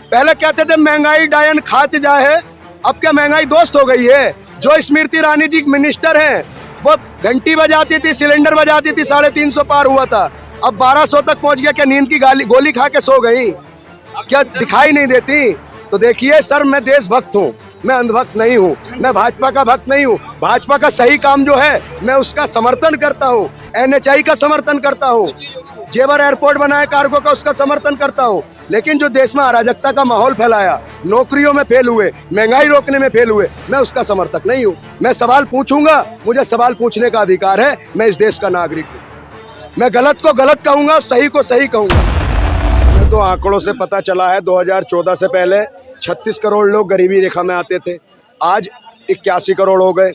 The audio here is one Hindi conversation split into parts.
पहले कहते थे महंगाई डायन खात जाए, अब क्या महंगाई दोस्त हो गई है। जो स्मृति ईरानी जी मिनिस्टर हैं वो घंटी बजाती थी, सिलेंडर बजाती थी, 350 पार हुआ था, अब 1200 तक पहुंच गया। क्या नींद की गोली खा के सो गई, क्या दिखाई नहीं देती? तो देखिए सर, मैं देशभक्त हूँ, मैं अंधभक्त नहीं हूँ, मैं भाजपा का भक्त नहीं हूँ। भाजपा का सही काम जो है मैं उसका समर्थन करता हूँ, NHI का समर्थन करता हूँ, जेवर एयरपोर्ट बनाया कार्गो का, उसका समर्थन करता हूँ। लेकिन जो देश में अराजकता का माहौल फैलाया, नौकरियों में फेल हुए, महंगाई रोकने में फेल हुए, मैं उसका समर्थक नहीं हूँ। मैं सवाल पूछूंगा, मुझे सवाल पूछने का अधिकार है, मैं इस देश का नागरिक हूँ। मैं गलत को गलत कहूँगा, सही को सही कहूँगा। मैं तो आंकड़ों से पता चला है 2014 से पहले 36 करोड़ लोग गरीबी रेखा में आते थे, आज 81 करोड़ हो गए।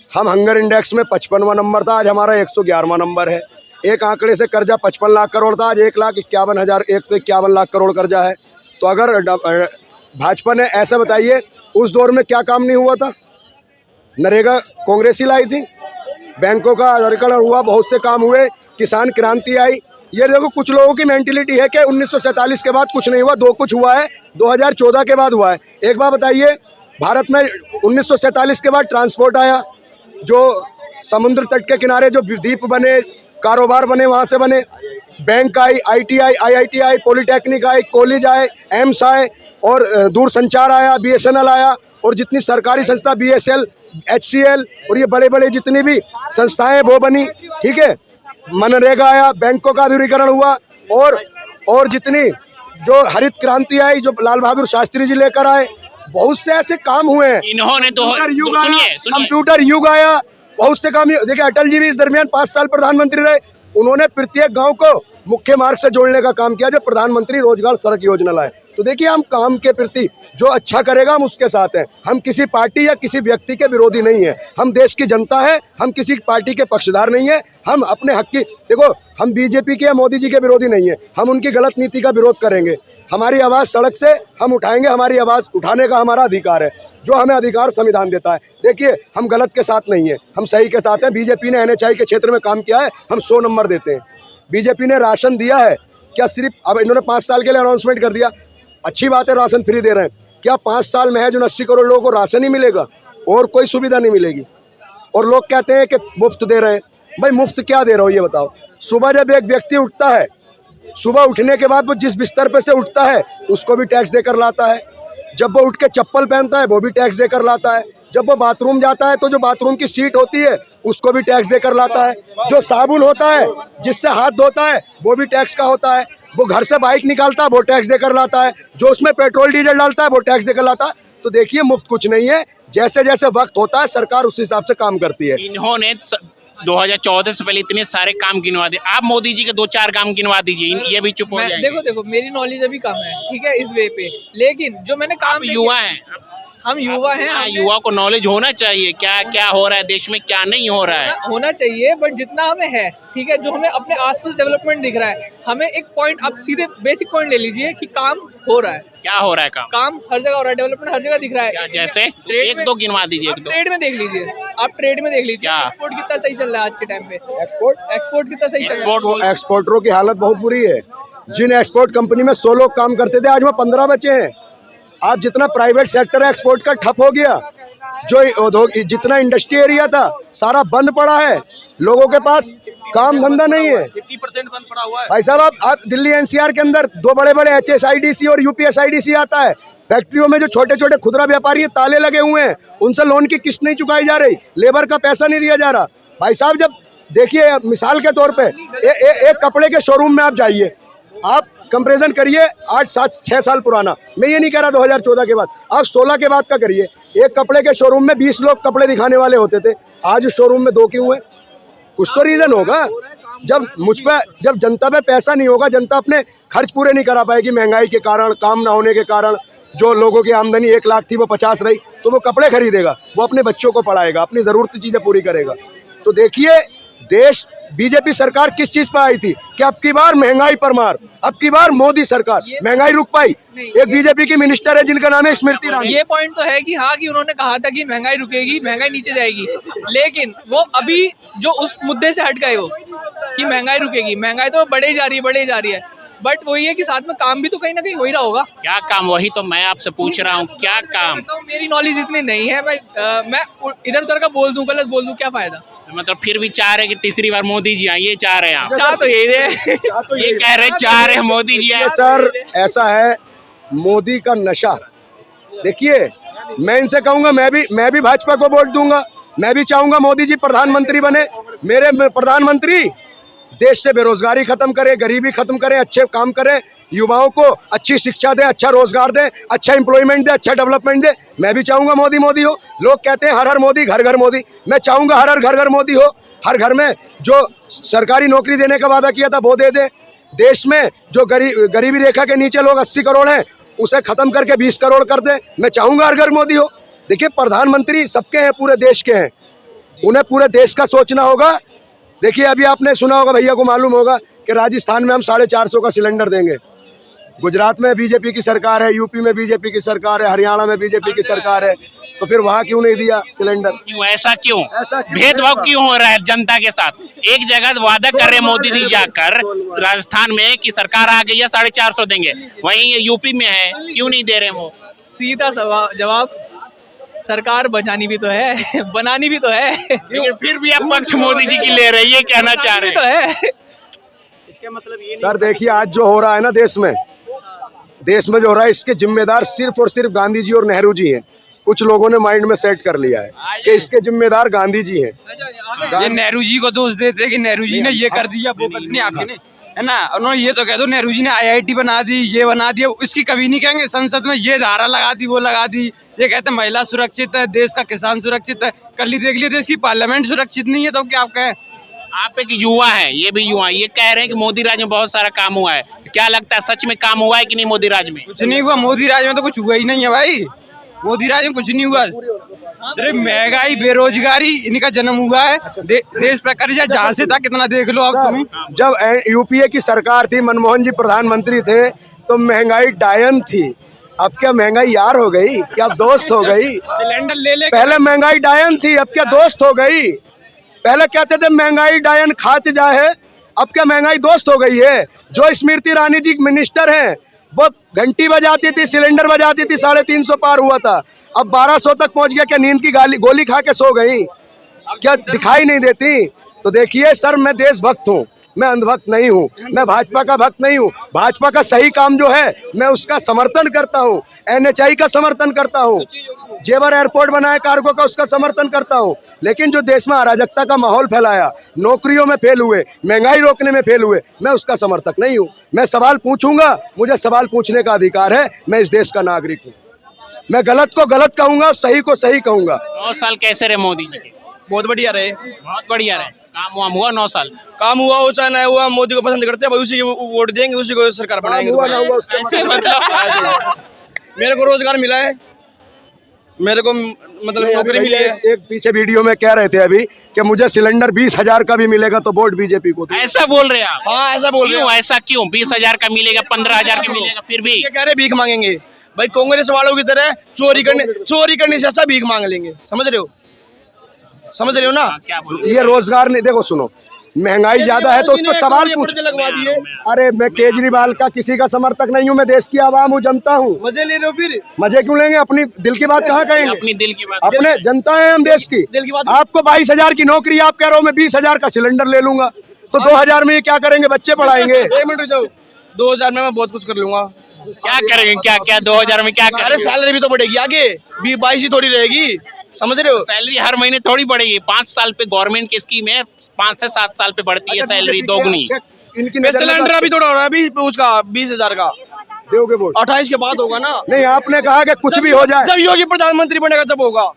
हम हंगर इंडेक्स में 55वां नंबर था, आज हमारा 111वां नंबर है। एक आंकड़े से कर्जा 55 लाख करोड़ था, आज 1,51,151 लाख करोड़ कर्जा है। तो अगर भाजपा ने, ऐसा बताइए उस दौर में क्या काम नहीं हुआ था? नरेगा कांग्रेस ही लाई थी, बैंकों का आधारीकरण हुआ, बहुत से काम हुए, किसान क्रांति आई। ये देखो कुछ लोगों की मेंटिलिटी है कि 1947 के बाद कुछ नहीं हुआ, कुछ हुआ है 2014 के बाद हुआ है। एक बार बताइए, भारत में 1947 के बाद ट्रांसपोर्ट आया, जो समुद्र तट के किनारे जो द्वीप बने, कारोबार बने, वहाँ से बने, बैंक आई, ITI, IIT आई, पॉलिटेक्निक आई, कॉलेज आए, एम्स आए, और दूरसंचार आया, BSNL आया, और जितनी सरकारी संस्था BSL, HCL और ये बड़े बड़े जितनी भी संस्थाएं वो बनी, ठीक है। मनरेगा आया, बैंकों का आधुनिकीकरण हुआ, और जितनी जो हरित क्रांति आई, जो लाल बहादुर शास्त्री जी लेकर आए, बहुत से ऐसे काम हुए हैं। इन्होंने तो कंप्यूटर युग आया, बहुत से काम। देखिए अटल जी भी इस दरमियान 5 साल प्रधानमंत्री रहे, उन्होंने प्रत्येक गांव को मुख्य मार्ग से जोड़ने का काम किया, जो प्रधानमंत्री रोजगार सड़क योजना लाए। तो देखिए हम काम के प्रति जो अच्छा करेगा हम उसके साथ हैं, हम किसी पार्टी या किसी व्यक्ति के विरोधी नहीं है, हम देश की जनता है, हम किसी पार्टी के पक्षधर नहीं है। हम अपने हक की, देखो हम बीजेपी के या मोदी जी के विरोधी नहीं है, हम उनकी गलत नीति का विरोध करेंगे। हमारी आवाज़ सड़क से हम उठाएंगे, हमारी आवाज़ उठाने का हमारा अधिकार है, जो हमें अधिकार संविधान देता है। देखिए हम गलत के साथ नहीं है, हम सही के साथ हैं। बीजेपी ने NHI के क्षेत्र में काम किया है, हम 100 नंबर देते हैं। बीजेपी ने राशन दिया है, क्या सिर्फ अब इन्होंने 5 साल के लिए अनाउंसमेंट कर दिया, अच्छी बात है, राशन फ्री दे रहे हैं। क्या 5 साल में है जो 80 करोड़ लोगों को राशन ही मिलेगा और कोई सुविधा नहीं मिलेगी? और लोग कहते हैं कि मुफ्त दे रहे हैं। भाई मुफ्त क्या दे रहे हो ये बताओ? सुबह जब एक व्यक्ति उठता है, सुबह उठने के बाद वो जिस बिस्तर पे से उठता है उसको भी टैक्स देकर लाता है, जब वो उठ के चप्पल पहनता है वो भी टैक्स देकर लाता है, जब वो बाथरूम जाता है तो जो बाथरूम की सीट होती है उसको भी टैक्स देकर लाता है, जो साबुन होता है जिससे हाथ धोता है वो भी टैक्स का होता है, वो घर से बाइक निकालता है वो टैक्स देकर लाता है, जो उसमें पेट्रोल डीजल डालता है वो टैक्स देकर लाता है। तो देखिए मुफ्त कुछ नहीं है, जैसे जैसे वक्त होता है सरकार उस हिसाब से काम करती है। इन्होंने 2014 से पहले इतने सारे काम गिनवा दिए, आप मोदी जी के 2-4 काम गिनवा दीजिए, ये भी चुप हो जाएंगे। देखो मेरी नॉलेज अभी कम है, ठीक है, इस वे पे, लेकिन जो मैंने काम, युवा हैं, हम युवा हैं, युवा को नॉलेज होना चाहिए, क्या क्या हो रहा है देश में, क्या नहीं हो रहा है, होना चाहिए, बट जितना हमें है, ठीक है, जो हमें अपने आसपास डेवलपमेंट दिख रहा है, हमें एक पॉइंट, आप सीधे बेसिक पॉइंट ले लीजिए कि काम हो रहा है। क्या हो रहा है? काम हर जगह हो रहा है, डेवलपमेंट हर जगह दिख रहा है। जैसे एक दो गिनवा दीजिए। ट्रेड में देख लीजिए, आप ट्रेड में देख लीजिए, एक्सपोर्ट कितना सही चल रहा है आज के टाइम पे, एक्सपोर्ट कितना सही चल रहा है। एक्सपोर्टरों की हालत बहुत बुरी है। जिन एक्सपोर्ट कंपनी में 100 लोग काम करते थे आज वहाँ 15 बचे हैं। आज जितना प्राइवेट सेक्टर है एक्सपोर्ट का ठप हो गया, जो जितना इंडस्ट्री एरिया था सारा बंद पड़ा है, लोगों के पास काम धंधा नहीं है, 50% बंद पड़ा हुआ है। भाई साहब आप दिल्ली NCR के अंदर 2 बड़े HSIDC और UPSIDC आता है, फैक्ट्रियों में जो छोटे छोटे खुदरा व्यापारी ताले लगे हुए हैं, उनसे लोन की किस्त नहीं चुकाई जा रही, लेबर का पैसा नहीं दिया जा रहा। भाई साहब जब देखिए मिसाल के तौर पे एक कपड़े के शोरूम में आप जाइए, आप कंपेरिजन करिए 8-7-6 साल पुराना, मैं ये नहीं कह रहा 2014 के बाद, आप 16 के बाद का करिए। एक कपड़े के शोरूम में 20 लोग कपड़े दिखाने वाले होते थे, आज शोरूम में 2 क्यों हुए? कुछ तो रीज़न होगा। जब जनता पे पैसा नहीं होगा, जनता अपने खर्च पूरे नहीं करा पाएगी, महंगाई के कारण, काम ना होने के कारण, जो लोगों की आमदनी 1 लाख थी वो 50 रही, तो वो कपड़े खरीदेगा, वो अपने बच्चों को पढ़ाएगा, अपनी ज़रूरती चीज़ें पूरी करेगा। तो देखिए देश, बीजेपी सरकार किस चीज पर आई थी कि अब की बार महंगाई पर मार, अब की बार मोदी सरकार, महंगाई रुक पाई? एक बीजेपी की मिनिस्टर है जिनका नाम है स्मृति ईरानी। ये पॉइंट तो है कि हाँ, कि उन्होंने कहा था कि महंगाई रुकेगी, महंगाई नीचे जाएगी, लेकिन वो अभी जो उस मुद्दे से हट गए हो कि महंगाई रुकेगी, महंगाई तो बढ़े जा रही है, बट वही है कि साथ में काम भी तो कहीं ना कहीं हो ही रहा होगा। क्या काम, वही तो मैं आपसे पूछ रहा हूँ, क्या काम? मेरी नॉलेज इतनी नहीं है, मैं इधर उधर का बोल दूं, गलत बोल दूं, क्या फायदा। मतलब फिर भी चाह रहे कि तीसरी बार मोदी जी आए, ये चाह रहे हैं आप? चाह तो यही रहे, ये कह रहे चाह रहे हैं मोदी जी आए। सर ऐसा है, मोदी का नशा, देखिए मैं इनसे कहूंगा, मैं भी भाजपा को वोट दूंगा, मैं भी चाहूंगा मोदी जी प्रधानमंत्री बने। मेरे प्रधानमंत्री देश से बेरोजगारी खत्म करें, गरीबी खत्म करें, अच्छे काम करें, युवाओं को अच्छी शिक्षा दें, अच्छा रोजगार दें, अच्छा एम्प्लॉयमेंट दें, अच्छा डेवलपमेंट दें। मैं भी चाहूंगा मोदी मोदी हो। लोग कहते हैं हर हर मोदी, घर घर मोदी, मैं चाहूंगा हर हर घर घर मोदी हो। हर घर में जो सरकारी नौकरी देने का वादा किया था वो दे दे। देश में जो गरीबी रेखा के नीचे लोग 80 करोड़ हैं, उसे खत्म करके 20 करोड़ कर दे। मैं चाहूंगा हर घर मोदी हो। देखिए प्रधानमंत्री सबके हैं, पूरे देश के हैं, उन्हें पूरे देश का सोचना होगा। देखिए अभी आपने सुना होगा, भैया को मालूम होगा कि राजस्थान में हम 450 का सिलेंडर देंगे। गुजरात में बीजेपी की सरकार है, यूपी में बीजेपी की सरकार है, हरियाणा में बीजेपी की सरकार है, तो फिर वहाँ क्यों नहीं दिया सिलेंडर? क्यों ऐसा क्यों भेदभाव क्यों हो रहा है जनता के साथ? एक जगह वादा कर रहे मोदी जी जाकर राजस्थान में कि सरकार आ गई है 450 देंगे, वहीं यूपी में है, क्यों नहीं दे रहे वो? सीधा जवाब, सरकार बचानी भी तो है, बनानी भी तो है, लेकिन फिर भी आप पक्ष मोदी जी की ले रहे हैं, ये कहना चाह रहे तो हैं? है। इसका मतलब ये सर देखिए आज जो हो रहा है ना देश में जो हो रहा है, इसके जिम्मेदार सिर्फ और सिर्फ गांधी जी और नेहरू जी हैं। कुछ लोगों ने माइंड में सेट कर लिया है कि इसके जिम्मेदार गांधी जी हैं। ये नेहरू जी को दोष देते कि नेहरू जी ने ये कर दिया, वो कर दिया, आपने है ना। उन्होंने ये तो कह दो नेहरू जी ने IIT बना दी, ये बना दिया, इसकी कभी नहीं कहेंगे संसद में ये धारा लगा दी, वो लगा दी। ये कहते हैं महिला सुरक्षित है, देश का किसान सुरक्षित है। कल ही देख लिया देश की पार्लियामेंट सुरक्षित नहीं है, तो क्या आप कहें? आप एक युवा है, ये भी युवा, ये कह रहे हैं कि मोदी राज में बहुत सारा काम हुआ है। क्या लगता है सच में काम हुआ है कि नहीं मोदी राज में? कुछ नहीं हुआ मोदी राज में, तो कुछ हुआ ही नहीं है भाई। मोदी राज में कुछ नहीं हुआ, सिर्फ महंगाई, बेरोजगारी, इनका जन्म हुआ है। देश पे कर्जा जहाँ से था कितना देख लो आप तुम्हें। जब UPA की सरकार थी, मनमोहन जी प्रधानमंत्री थे, तो महंगाई डायन थी। अब क्या महंगाई यार हो गई? क्या अब दोस्त हो गई? सिलेंडर ले पहले महंगाई डायन थी, अब क्या दोस्त हो गई? पहले कहते थे महंगाई डायन खात जाए, अब क्या महंगाई दोस्त हो गई है? जो स्मृति ईरानी जी मिनिस्टर हैं, वो घंटी बजाती थी, सिलेंडर बजाती थी, 350 पार हुआ था, अब 1200 तक पहुंच गया। क्या नींद की गोली खा के सो गई? क्या दिखाई नहीं देती? तो देखिए सर, मैं देशभक्त हूँ, मैं अंधभक्त नहीं हूँ, मैं भाजपा का भक्त नहीं हूँ। भाजपा का सही काम जो है मैं उसका समर्थन करता हूँ, NHI का समर्थन करता हूँ, जेवर एयरपोर्ट बनाया कार्गो का, उसका समर्थन करता हूँ। लेकिन जो देश में अराजकता का माहौल फैलाया, नौकरियों में फेल हुए, महंगाई रोकने में फेल हुए, मैं उसका समर्थक नहीं हूँ। मैं सवाल पूछूंगा, मुझे सवाल पूछने का अधिकार है, मैं इस देश का नागरिक हूँ। मैं गलत को गलत कहूंगा, सही को सही कहूंगा। 9 साल कैसे रहे मोदी जी के? बहुत बढ़िया रहे, बहुत बढ़िया रहे। काम वाम हुआ 9 साल? काम हुआ हो चाहे ना हुआ, मोदी को पसंद करते हैं, उसी को वोट देंगे, उसी को सरकार बनाएंगे। ऐसे मतलब मेरे को रोजगार मिला है, मेरे को मतलब नौकरी मिली है। एक पीछे वीडियो में कह रहे थे अभी कि मुझे सिलेंडर 20,000 का भी मिलेगा तो वोट बीजेपी को। ऐसा बोल रहे हैं आप? हाँ ऐसा बोल रहे हैं। ऐसा क्यों? 20,000 का मिलेगा, 15,000 का मिलेगा, फिर भी ये कह रहे भीख मांगेंगे। भाई कांग्रेस वालों की तरह चोरी करने से अच्छा भीख मांग लेंगे। समझ रहे हो ना? क्या बोल? ये रोजगार नहीं, देखो सुनो, महंगाई ज्यादा है तो उसको सवाल पूछ। लगवा दिए। अरे मैं केजरीवाल का किसी का समर्थक नहीं हूँ, मैं देश की आवाम हूँ, जनता हूँ। मजे ले रहे हो फिर? मजे क्यों लेंगे? अपनी दिल की बात कहाँ कहेंगे? अपनी दिल की बात। अपने जनता है हम देश की। दिल की बात। आपको 22,000 की नौकरी, आप कह रहे हो मैं 20,000 का सिलेंडर ले लूंगा, तो 2,000 में ये क्या करेंगे? बच्चे पढ़ाएंगे। 1 मिनट रुक जाओ, 2,000 में मैं बहुत कुछ कर लूंगा। क्या करेंगे? क्या 2,000 में क्या करेंगे? अरे सैलरी भी तो बढ़ेगी आगे, 22 ही थोड़ी रहेगी। समझ रहे हो? सैलरी हर महीने थोड़ी बढ़ेगी। 5 साल पे गवर्नमेंट की स्कीम है, 5 से 7 साल पे बढ़ती है सैलरी दोगुनी। सिलेंडर अभी थोड़ा हो रहा है, अभी उसका 20,000 का दोगे वोट? 28 के बाद होगा ना? नहीं, आपने कहा कि कुछ भी हो जाए, जब योगी प्रधानमंत्री बनेगा तब होगा।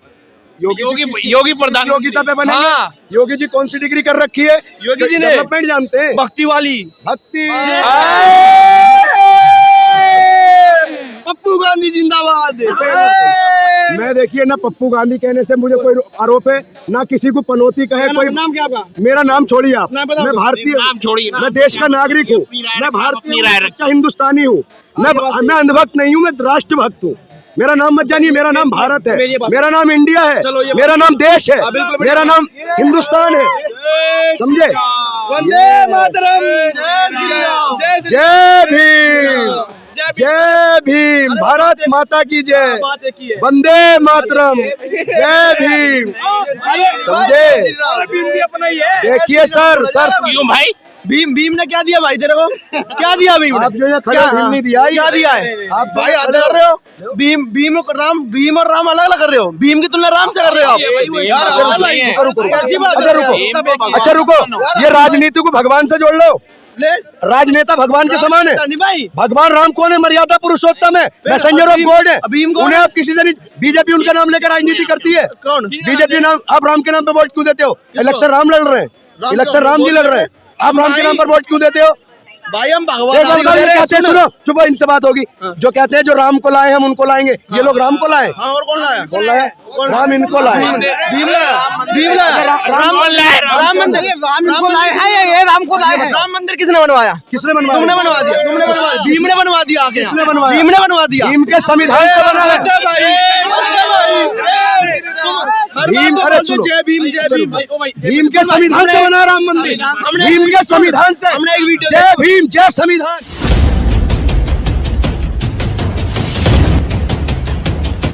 योगी प्रधान योगिता पे बनेंगे। हाँ। योगी जी कौन सी डिग्री कर रखी है? योगी जी ने डेवलपमेंट जानते हैं, भक्ति वाली। भक्ति। पप्पू गांधी जिंदाबाद। मैं देखिए ना, पप्पू गांधी कहने से मुझे कोई आरोप है ना, किसी को पनौती कहे कोई। नाम क्या आपका? मेरा नाम छोड़िए आप, नाम बताओ। मैं भारतीय, नाम छोड़िए ना। मैं देश का नागरिक हूँ, मैं भारतीय, मैं हिंदुस्तानी हूँ, मैं अंधभक्त नहीं हूँ, मैं राष्ट्रभक्त हूँ। मेरा नाम मत जानिए, मेरा नाम भारत है, मेरा नाम इंडिया है, मेरा नाम देश है, मेरा नाम हिंदुस्तान है। समझे? वंदे मातरम, जय श्री राम, जय भीम, जय भीम, भारत माता की जय, वंदे मातरम, जय भीम। समझे? देखिए सर क्यों भाई? भीम ने क्या दिया भाई तेरे को? क्या दिया भीम ने? आप जो ये खड़े भीम नहीं दिया, क्या दिया है? आप भाई हद कर रहे हो। भीम और राम अलग अलग कर रहे हो। भीम की तुलना राम से कर रहे हो आप यार। कैसी बात है? अच्छा रुको, ये राजनीति को भगवान से जोड़ लो। राजनेता भगवान के समान है। नहीं भाई, भगवान राम कौन है? मर्यादा पुरुषोत्तम है, मैसेंजर ऑफ गॉड है। भीम कौन उन्हें है? आप किसी से नहीं, बीजेपी उनका नाम लेकर राजनीति करती है। कौन? बीजेपी नाम, आप राम के नाम पे वोट क्यों देते हो? इलेक्शन राम लड़ रहे हैं, इलेक्शन राम जी लड़ रहे हैं, आप राम के नाम पर वोट क्यों देते हो? भाई हम देखो, भगवान ये कहते हैं, सुनो चुप, इनसे बात होगी। जो कहते हैं जो राम को लाए हम उनको लाएंगे, ये लोग राम को लाए। हाँ, और कौन लाया? कौन लाया? राम इनको लाए। भीम लाया। राम बोल रहा है। राम मंदिर इनको लाए हैं या ये राम को लाए हैं? राम मंदिर किसने बनवाया? किसने बनवाया? तुमने बनवा दिया। तुमने बनवा दिया। भीम ने बनवा दिया आगे। किसने बनवाया? भीम ने बनवा दिया। भीम के संविधान से बना है। भीम, अरे सुनो, जय भीम, जय भीम। भीम के संविधान से बना राम मंदिर, भीम के संविधान से। हमने एक वीडियो जय भीम, जय संविधान।